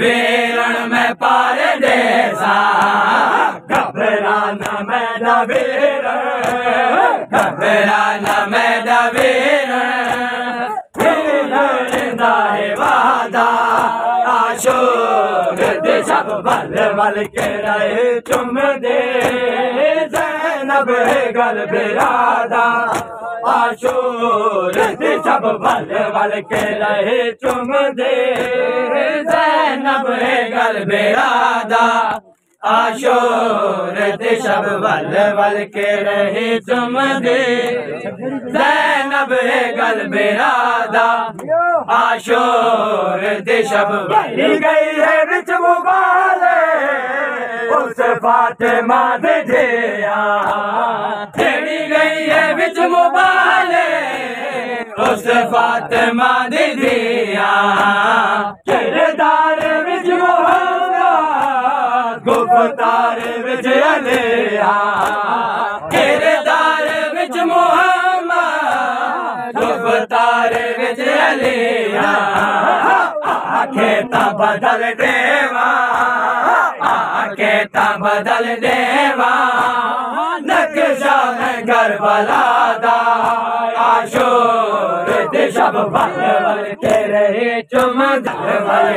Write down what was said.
वीरण में परदेसा घबराना मेरा वीर घबराना मेरा वीर वादा आशोर सब बल बल के रहे चुम दे जैनब गल बिरादा आशोर सब बल बल के रहे चुम दे जैनब गल बिरादा आशोर सब बल बल के रहे चुम दे जैनब गल बिरादा आशोर सब बल गई है बिच मुबाले उस फातिमा दे छेड़ी गई है बिच मुबाले उस फातिमा दे किरदार बिच मोहम्मद गुफ्तार बिच अलिया किरदार बिच मोहम्मद गुफ्तार बिच अलिया आखेता बदल देवा आखेता बदल देवा नक्शा में करबला दा आशोर सब बल बल के रहे चुम बल